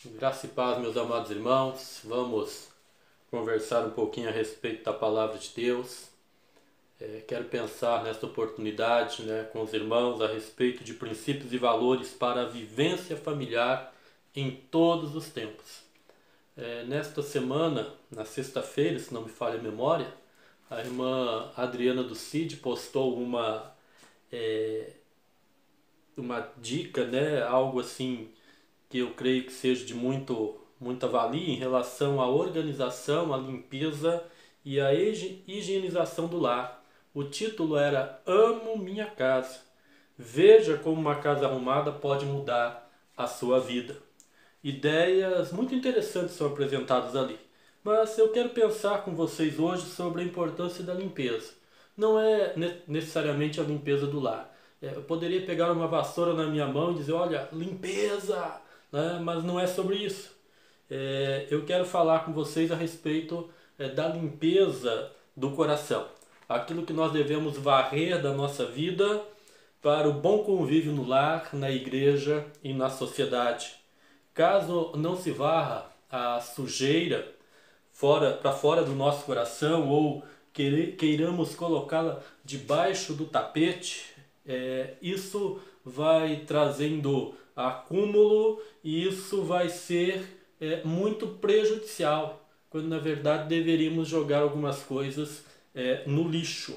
Graça e paz, meus amados irmãos. Vamos conversar um pouquinho a respeito da palavra de Deus. Quero pensar nesta oportunidade, com os irmãos a respeito de princípios e valores para a vivência familiar em todos os tempos. Nesta semana, na sexta-feira, se não me falha a memória, a irmã Adriana do Cid postou uma dica, algo assim que eu creio que seja de muita valia em relação à organização, à limpeza e à higienização do lar. O título era Amo Minha Casa. Veja como uma casa arrumada pode mudar a sua vida. Ideias muito interessantes são apresentadas ali. Mas eu quero pensar com vocês hoje sobre a importância da limpeza. Não é necessariamente a limpeza do lar. Eu poderia pegar uma vassoura na minha mão e dizer, olha, limpeza! Mas não é sobre isso. Eu quero falar com vocês a respeito da limpeza do coração. Aquilo que nós devemos varrer da nossa vida para o bom convívio no lar, na igreja e na sociedade. Caso não se varra a sujeira para fora do nosso coração ou queiramos colocá-la debaixo do tapete, isso vai trazendo acúmulo e isso vai ser muito prejudicial, quando na verdade deveríamos jogar algumas coisas no lixo.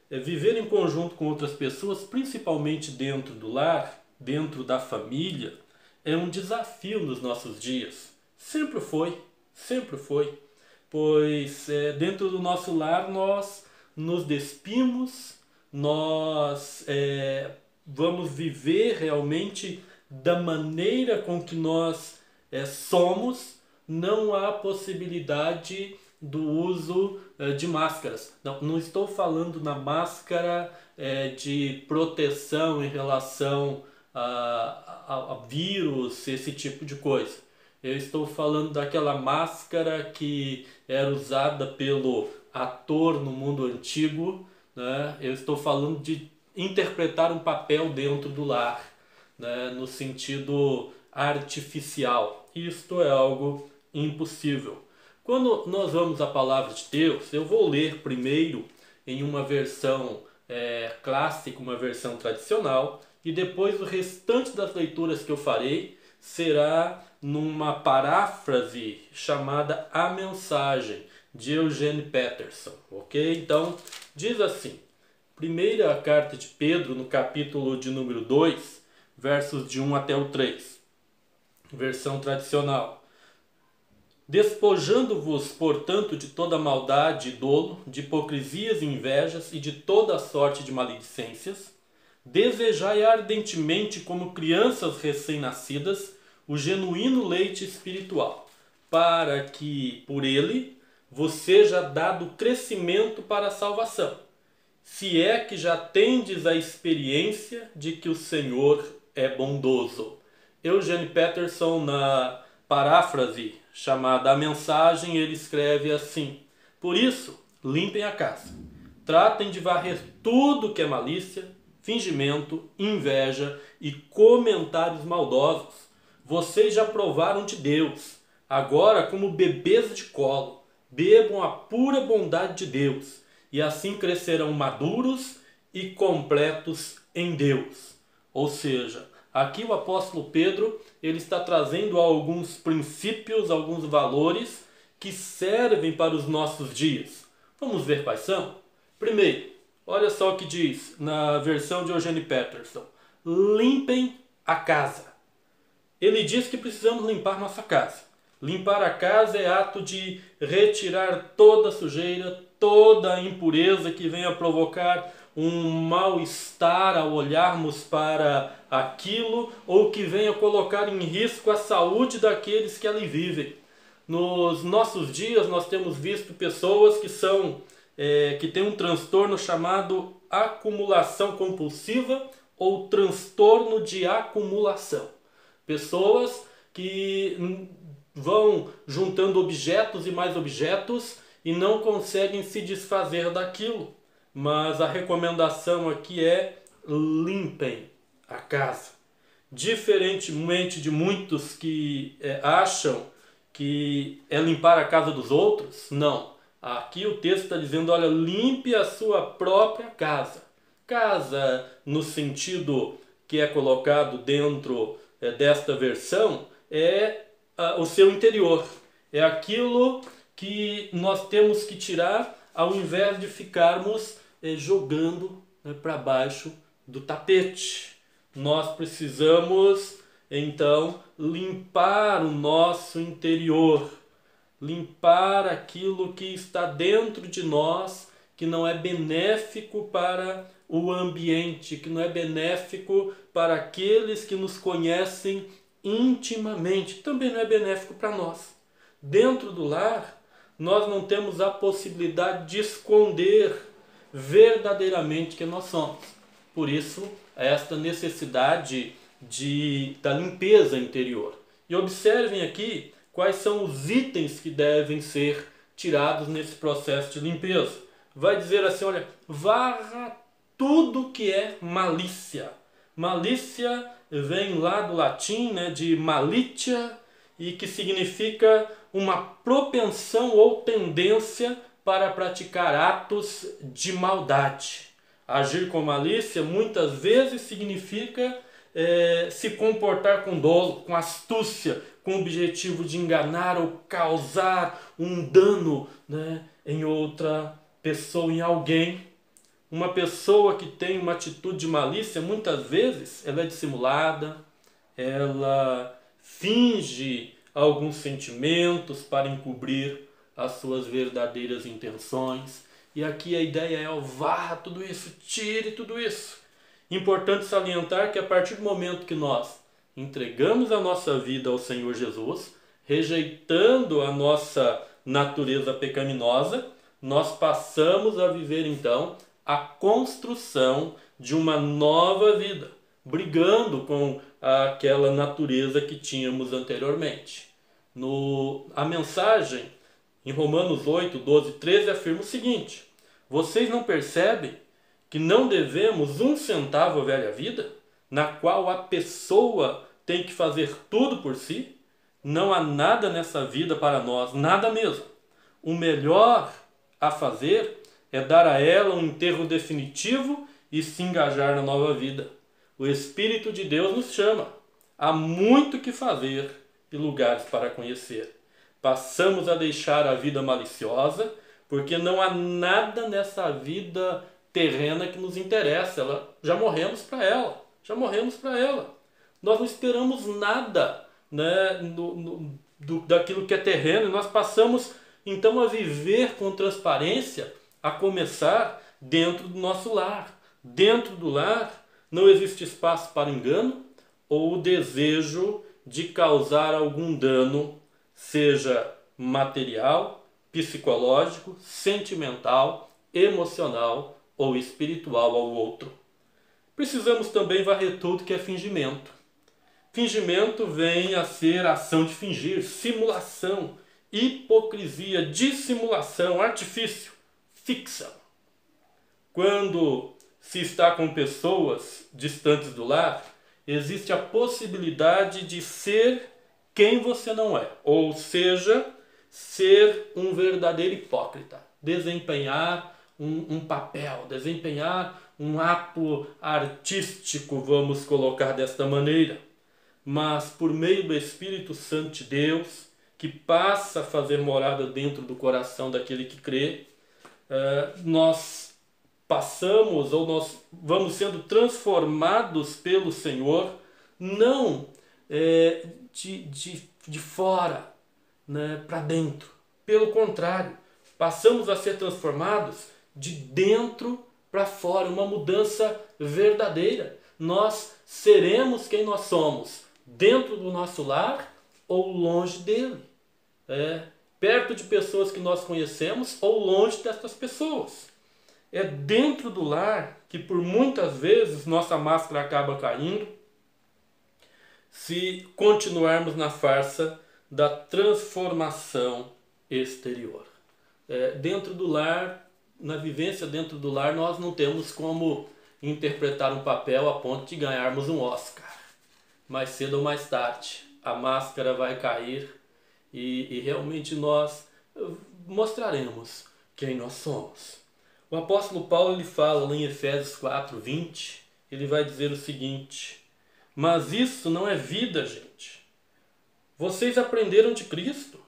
Viver em conjunto com outras pessoas, principalmente dentro do lar, dentro da família, é um desafio nos nossos dias. Sempre foi, pois dentro do nosso lar nós nos despimos, nós vamos viver realmente da maneira com que nós somos. Não há possibilidade do uso de máscaras. Não estou falando na máscara de proteção em relação a vírus, esse tipo de coisa. Eu estou falando daquela máscara que era usada pelo ator no mundo antigo. Eu estou falando de interpretar um papel dentro do lar, no sentido artificial. Isto é algo impossível. Quando nós vamos à palavra de Deus, eu vou ler primeiro em uma versão clássica, uma versão tradicional, e depois o restante das leituras que eu farei será numa paráfrase chamada A Mensagem, de Eugene Peterson, ok? Então, diz assim, primeira carta de Pedro, no capítulo de número 2, versos de 1 até o 3, versão tradicional. Despojando-vos, portanto, de toda maldade e dolo, de hipocrisias e invejas e de toda sorte de maledicências, desejai ardentemente, como crianças recém-nascidas, o genuíno leite espiritual, para que, por ele, vos seja dado crescimento para a salvação, se é que já tendes a experiência de que o Senhor é bondoso. Eugene Peterson, na paráfrase chamada A Mensagem, ele escreve assim: por isso, limpem a casa, tratem de varrer tudo que é malícia, fingimento, inveja e comentários maldosos. Vocês já provaram de Deus. Agora, como bebês de colo, bebam a pura bondade de Deus, e assim crescerão maduros e completos em Deus. Ou seja, aqui o apóstolo Pedro ele está trazendo alguns princípios, alguns valores que servem para os nossos dias. Vamos ver quais são? Primeiro, olha só o que diz na versão de Eugene Peterson: limpem a casa. Ele diz que precisamos limpar nossa casa. Limpar a casa é ato de retirar toda a sujeira, toda a impureza que venha provocar um mal-estar ao olharmos para aquilo ou que venha colocar em risco a saúde daqueles que ali vivem. Nos nossos dias nós temos visto pessoas que têm um transtorno chamado acumulação compulsiva ou transtorno de acumulação. Pessoas que vão juntando objetos e mais objetos e não conseguem se desfazer daquilo. Mas a recomendação aqui é limpem a casa. diferentemente de muitos que acham que é limpar a casa dos outros, não. Aqui o texto está dizendo, olha, limpe a sua própria casa. Casa, no sentido que é colocado dentro desta versão, é o seu interior. É aquilo que nós temos que tirar ao invés de ficarmos jogando para baixo do tapete. Nós precisamos, então, limpar o nosso interior. Limpar aquilo que está dentro de nós, que não é benéfico para o ambiente, que não é benéfico para aqueles que nos conhecem intimamente, também não é benéfico para nós. Dentro do lar, nós não temos a possibilidade de esconder verdadeiramente quem nós somos. Por isso, esta necessidade da limpeza interior. E observem aqui quais são os itens que devem ser tirados nesse processo de limpeza. Vai dizer assim, olha, varra tudo que é malícia. Malícia vem lá do latim, de malitia, e que significa uma propensão ou tendência para praticar atos de maldade. Agir com malícia muitas vezes significa se comportar com dolo, com astúcia, com o objetivo de enganar ou causar um dano em outra pessoa, em alguém. Uma pessoa que tem uma atitude de malícia, muitas vezes, ela é dissimulada, ela finge alguns sentimentos para encobrir as suas verdadeiras intenções. E aqui a ideia é, varra tudo isso, tire tudo isso. Importante salientar que a partir do momento que nós entregamos a nossa vida ao Senhor Jesus, rejeitando a nossa natureza pecaminosa, nós passamos a viver então a construção de uma nova vida, brigando com aquela natureza que tínhamos anteriormente. A mensagem em Romanos 8, 12, 13 afirma o seguinte: vocês não percebem que não devemos 1 centavo à velha vida, na qual a pessoa tem que fazer tudo por si? Não há nada nessa vida para nós, nada mesmo. O melhor a fazer é dar a ela um enterro definitivo e se engajar na nova vida. O Espírito de Deus nos chama. Há muito que fazer e lugares para conhecer. Passamos a deixar a vida maliciosa, porque não há nada nessa vida terrena que nos interessa. Já morremos para ela. Já morremos para ela. Nós não esperamos nada daquilo que é terreno. E nós passamos então a viver com transparência, a começar dentro do nosso lar. Dentro do lar não existe espaço para engano ou o desejo de causar algum dano, seja material, psicológico, sentimental, emocional ou espiritual ao outro. Precisamos também varrer tudo que é fingimento. Fingimento vem a ser ação de fingir, simulação, hipocrisia, dissimulação, artifício, ficção. Quando se está com pessoas distantes do lar, existe a possibilidade de ser quem você não é. Ou seja, ser um verdadeiro hipócrita. Desempenhar um papel, desempenhar um ato artístico, vamos colocar desta maneira. Mas por meio do Espírito Santo de Deus, que passa a fazer morada dentro do coração daquele que crê, nós passamos ou nós vamos sendo transformados pelo Senhor, não de fora para dentro. Pelo contrário, passamos a ser transformados de dentro para fora, uma mudança verdadeira. Nós seremos quem nós somos, dentro do nosso lar ou longe dele. Perto de pessoas que nós conhecemos ou longe dessas pessoas. É dentro do lar que por muitas vezes nossa máscara acaba caindo, se continuarmos na farsa da transformação exterior. Dentro do lar, na vivência dentro do lar, nós não temos como interpretar um papel a ponto de ganharmos um Oscar. mais cedo ou mais tarde a máscara vai cair e realmente nós mostraremos quem nós somos. O apóstolo Paulo ele fala lá em Efésios 4:20, ele vai dizer o seguinte: mas isso não é vida, gente. Vocês aprenderam de Cristo?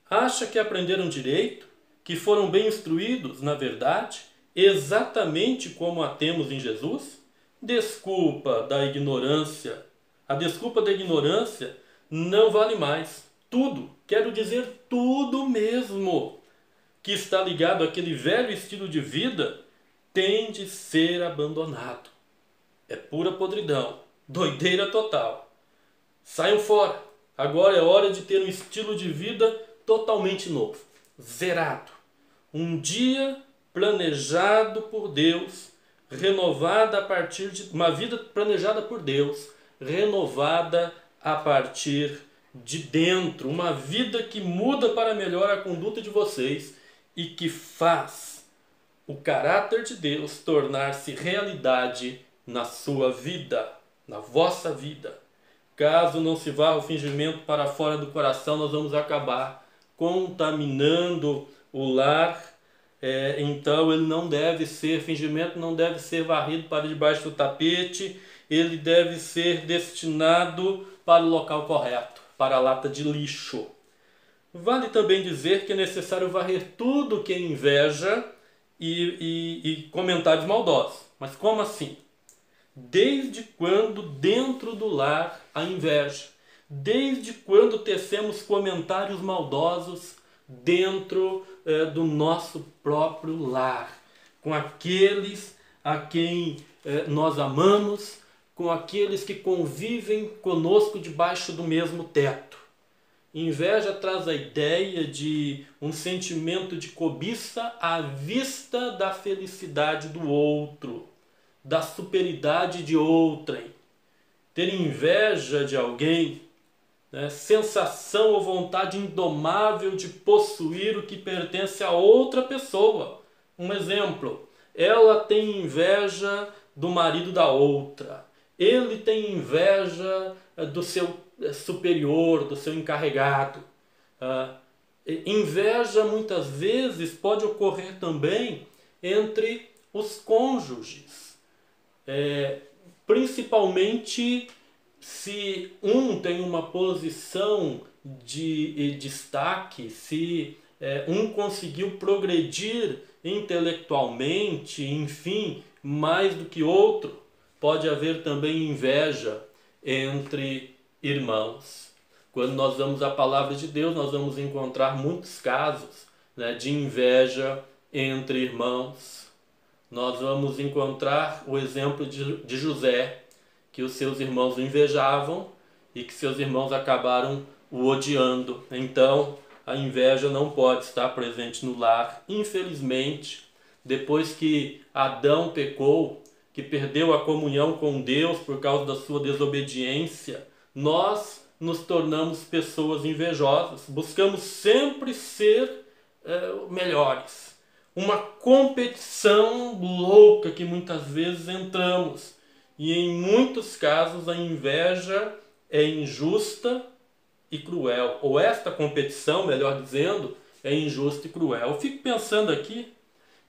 Acha que aprenderam direito? Que foram bem instruídos, na verdade, exatamente como a temos em Jesus? Desculpa da ignorância. A desculpa da ignorância não vale mais. Tudo, quero dizer tudo mesmo, que está ligado àquele velho estilo de vida, tem de ser abandonado. É pura podridão, doideira total. Saiam fora. Agora é hora de ter um estilo de vida totalmente novo, zerado. Um dia planejado por Deus, renovada a partir de uma vida planejada por Deus, renovada a partir de dentro, uma vida que muda para melhor a conduta de vocês e que faz o caráter de Deus tornar-se realidade na sua vida, na vossa vida. Caso não se vá o fingimento para fora do coração, nós vamos acabar contaminando o lar. Então ele não deve ser, fingimento não deve ser varrido para debaixo do tapete, ele deve ser destinado para o local correto, para a lata de lixo. Vale também dizer que é necessário varrer tudo que é inveja e comentários maldosos. Mas como assim? Desde quando dentro do lar há inveja? Desde quando tecemos comentários maldosos dentro do nosso próprio lar? Com aqueles a quem nós amamos, com aqueles que convivem conosco debaixo do mesmo teto. Inveja traz a ideia de um sentimento de cobiça à vista da felicidade do outro, da superioridade de outrem. Ter inveja de alguém, sensação ou vontade indomável de possuir o que pertence a outra pessoa. Um exemplo, ela tem inveja do marido da outra, ele tem inveja do seu superior, do seu encarregado. Inveja muitas vezes pode ocorrer também entre os cônjuges, principalmente se um tem uma posição de destaque, se um conseguiu progredir intelectualmente, enfim, mais do que outro, pode haver também inveja entre irmãos. Quando nós vamos à palavra de Deus, nós vamos encontrar muitos casos de inveja entre irmãos. Nós vamos encontrar o exemplo de José, que os seus irmãos o invejavam e que seus irmãos acabaram o odiando. Então, a inveja não pode estar presente no lar. Infelizmente, depois que Adão pecou, que perdeu a comunhão com Deus por causa da sua desobediência, nós nos tornamos pessoas invejosas. Buscamos sempre ser melhores. Uma competição louca que muitas vezes entramos. E em muitos casos a inveja é injusta e cruel. Ou esta competição, melhor dizendo, é injusta e cruel. Eu fico pensando aqui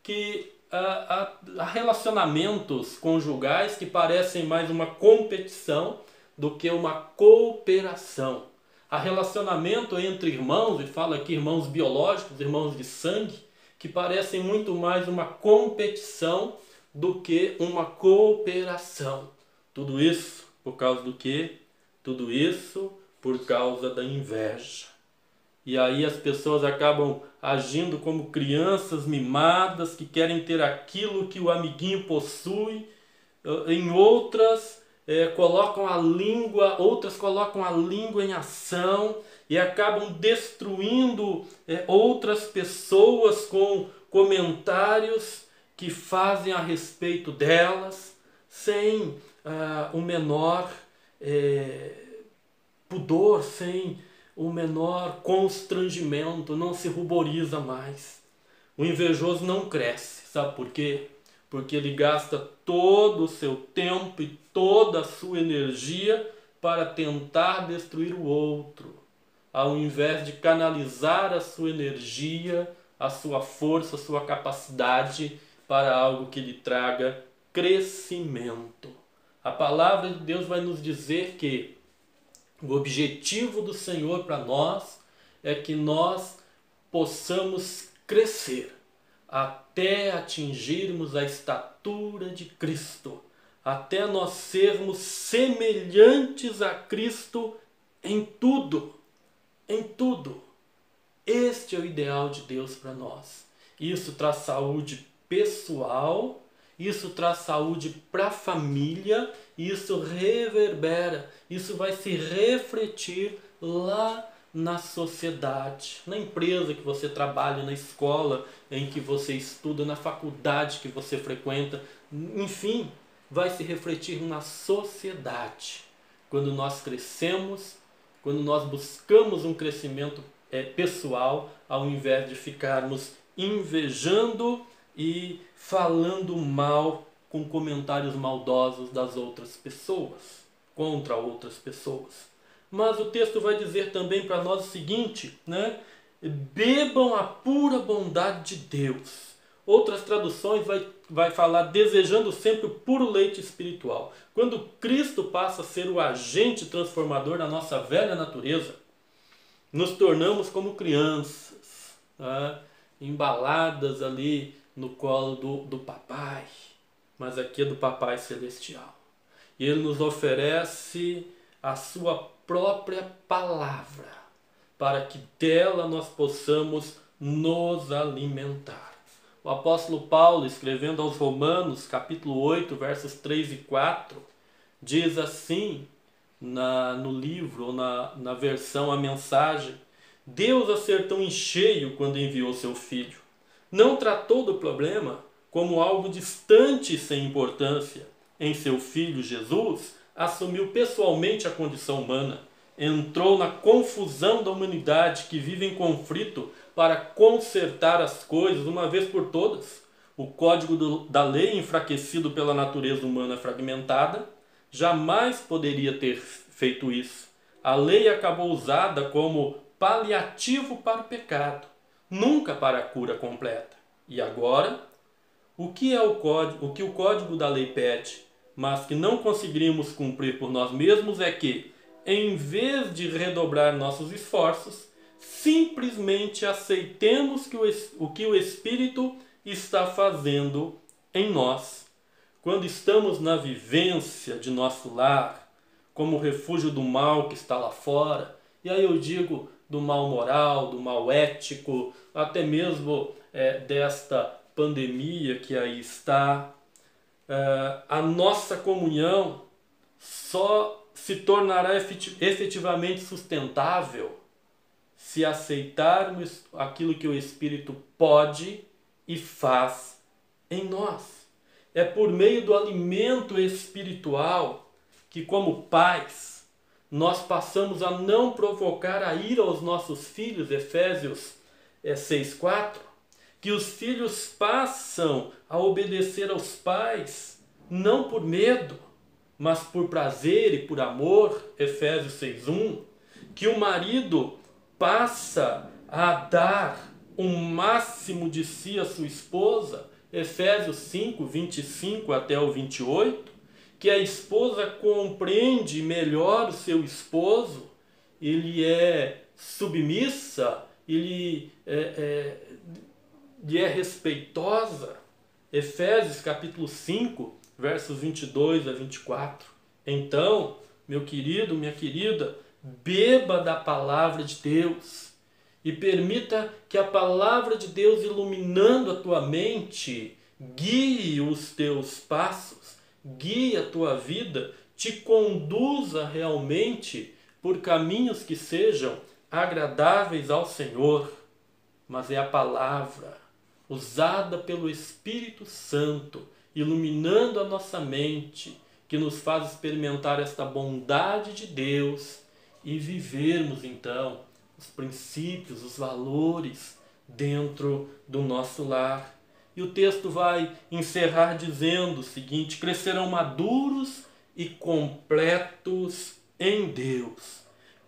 que há relacionamentos conjugais que parecem mais uma competição do que uma cooperação. Há relacionamento entre irmãos, e fala aqui irmãos biológicos, irmãos de sangue, que parecem muito mais uma competição do que uma cooperação. Tudo isso por causa do quê? Tudo isso por causa da inveja. E aí as pessoas acabam agindo como crianças mimadas que querem ter aquilo que o amiguinho possui. Em outras outras colocam a língua em ação e acabam destruindo outras pessoas com comentários que fazem a respeito delas sem o menor pudor, sem o menor constrangimento, não se ruboriza mais. O invejoso não cresce, sabe por quê? Porque ele gasta todo o seu tempo e toda a sua energia para tentar destruir o outro, ao invés de canalizar a sua energia, a sua força, a sua capacidade para algo que lhe traga crescimento. A palavra de Deus vai nos dizer que o objetivo do Senhor para nós é que nós possamos crescer até atingirmos a estatura de Cristo, até nós sermos semelhantes a Cristo em tudo, em tudo. Este é o ideal de Deus para nós. Isso traz saúde pessoal, isso traz saúde para a família, isso reverbera, isso vai se refletir lá na sociedade, na empresa que você trabalha, na escola em que você estuda, na faculdade que você frequenta, enfim, vai se refletir na sociedade. Quando nós crescemos, quando nós buscamos um crescimento pessoal, ao invés de ficarmos invejando e falando mal com comentários maldosos das outras pessoas, contra outras pessoas. Mas o texto vai dizer também para nós o seguinte, né? Bebam a pura bondade de Deus. Outras traduções vai falar desejando sempre o puro leite espiritual. Quando Cristo passa a ser o agente transformador da nossa velha natureza, nos tornamos como crianças, tá? Embaladas ali no colo do papai, mas aqui é do papai celestial. E ele nos oferece a sua própria palavra, para que dela nós possamos nos alimentar. O apóstolo Paulo, escrevendo aos Romanos, capítulo 8, versos 3 e 4, diz assim, no livro, ou na versão A Mensagem: Deus acertou em cheio quando enviou seu Filho. Não tratou do problema como algo distante e sem importância. Em seu Filho Jesus, assumiu pessoalmente a condição humana, entrou na confusão da humanidade que vive em conflito para consertar as coisas uma vez por todas. O código da lei, enfraquecido pela natureza humana fragmentada, jamais poderia ter feito isso. A lei acabou usada como paliativo para o pecado, nunca para a cura completa. E agora, o que o código da lei pede, mas que não conseguiríamos cumprir por nós mesmos, é que, em vez de redobrar nossos esforços, simplesmente aceitemos o que o Espírito está fazendo em nós. Quando estamos na vivência de nosso lar, como refúgio do mal que está lá fora, e aí eu digo do mal moral, do mal ético, até mesmo desta pandemia que aí está, a nossa comunhão só se tornará efetivamente sustentável se aceitarmos aquilo que o Espírito pode e faz em nós. É por meio do alimento espiritual que, como pais, nós passamos a não provocar a ira aos nossos filhos, Efésios 6,4, que os filhos passam a obedecer aos pais, não por medo, mas por prazer e por amor, Efésios 6,1, que o marido passa a dar o máximo de si à sua esposa, Efésios 5, 25 até o 28, que a esposa compreende melhor o seu esposo, ele é submissa, ele é respeitosa, Efésios capítulo 5, versos 22 a 24. Então, meu querido, minha querida, beba da palavra de Deus e permita que a palavra de Deus, iluminando a tua mente, guie os teus passos, guie a tua vida, te conduza realmente por caminhos que sejam agradáveis ao Senhor. Mas é a palavra usada pelo Espírito Santo, iluminando a nossa mente, que nos faz experimentar esta bondade de Deus e vivermos então os princípios, os valores dentro do nosso lar. E o texto vai encerrar dizendo o seguinte: crescerão maduros e completos em Deus.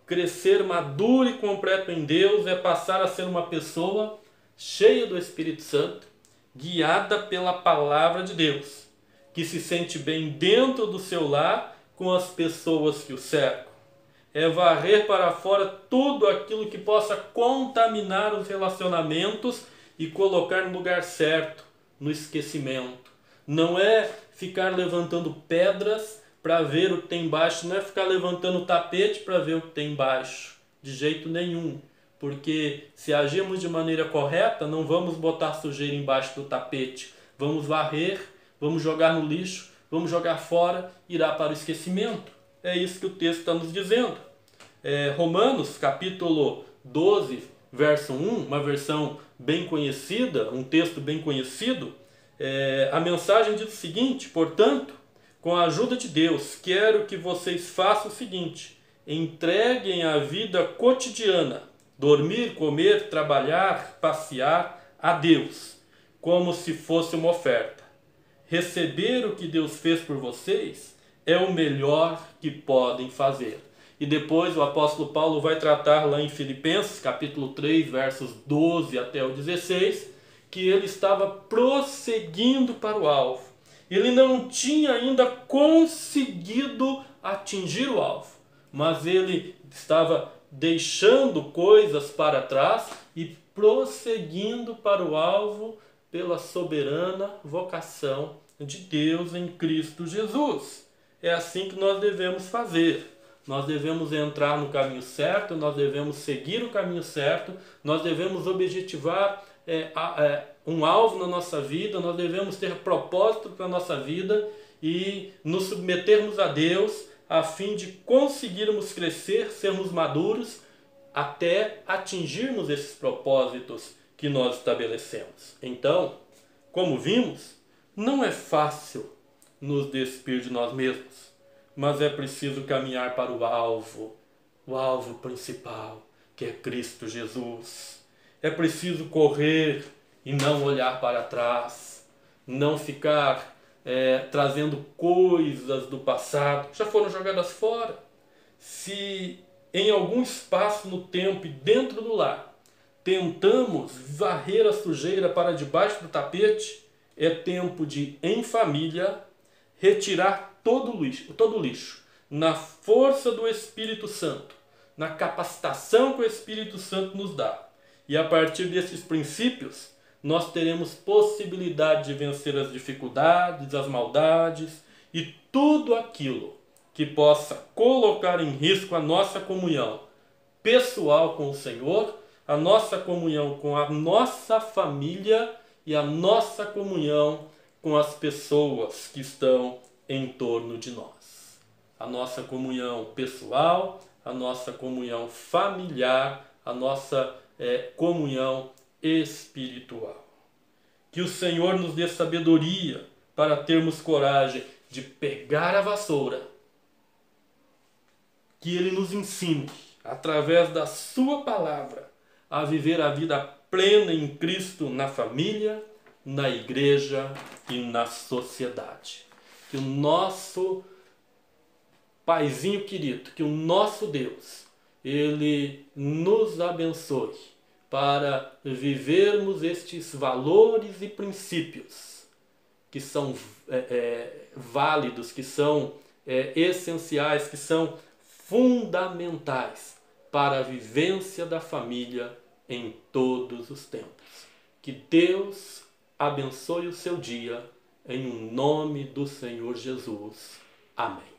Crescer maduro e completo em Deus é passar a ser uma pessoa cheia do Espírito Santo, guiada pela palavra de Deus, que se sente bem dentro do seu lar com as pessoas que o cercam. É varrer para fora tudo aquilo que possa contaminar os relacionamentos e colocar no lugar certo, no esquecimento. Não é ficar levantando pedras para ver o que tem embaixo, não é ficar levantando o tapete para ver o que tem embaixo, de jeito nenhum. Porque se agirmos de maneira correta, não vamos botar sujeira embaixo do tapete. Vamos varrer, vamos jogar no lixo, vamos jogar fora, irá para o esquecimento. É isso que o texto está nos dizendo. Romanos, capítulo 12, verso 1, uma versão bem conhecida, um texto bem conhecido, a mensagem diz o seguinte: portanto, com a ajuda de Deus, quero que vocês façam o seguinte: entreguem a vida cotidiana, dormir, comer, trabalhar, passear, a Deus, como se fosse uma oferta. Receber o que Deus fez por vocês é o melhor que podem fazer. E depois o apóstolo Paulo vai tratar lá em Filipenses, capítulo 3, versos 12 até o 16, que ele estava prosseguindo para o alvo. Ele não tinha ainda conseguido atingir o alvo, mas ele estava deixando coisas para trás e prosseguindo para o alvo pela soberana vocação de Deus em Cristo Jesus. É assim que nós devemos fazer. Nós devemos entrar no caminho certo, nós devemos seguir o caminho certo, nós devemos objetivar um alvo na nossa vida, nós devemos ter propósito para a nossa vida e nos submetermos a Deus a fim de conseguirmos crescer, sermos maduros até atingirmos esses propósitos que nós estabelecemos. Então, como vimos, não é fácil nos despir de nós mesmos, mas é preciso caminhar para o alvo principal, que é Cristo Jesus. É preciso correr e não olhar para trás, não ficar trazendo coisas do passado que já foram jogadas fora. Se em algum espaço no tempo e dentro do lar tentamos varrer a sujeira para debaixo do tapete, é tempo de, em família, retirar todo o lixo, na força do Espírito Santo, na capacitação que o Espírito Santo nos dá. E a partir desses princípios, nós teremos possibilidade de vencer as dificuldades, as maldades e tudo aquilo que possa colocar em risco a nossa comunhão pessoal com o Senhor, a nossa comunhão com a nossa família e a nossa comunhão com as pessoas que estão em torno de nós. A nossa comunhão pessoal, a nossa comunhão familiar, a nossa comunhão espiritual. Que o Senhor nos dê sabedoria para termos coragem de pegar a vassoura. Que Ele nos ensine, através da Sua palavra, a viver a vida plena em Cristo na família, na igreja e na sociedade. Que o nosso Paizinho querido, que o nosso Deus, Ele nos abençoe para vivermos estes valores e princípios que são válidos, que são essenciais, que são fundamentais para a vivência da família em todos os tempos. Que Deus abençoe o seu dia, em nome do Senhor Jesus. Amém.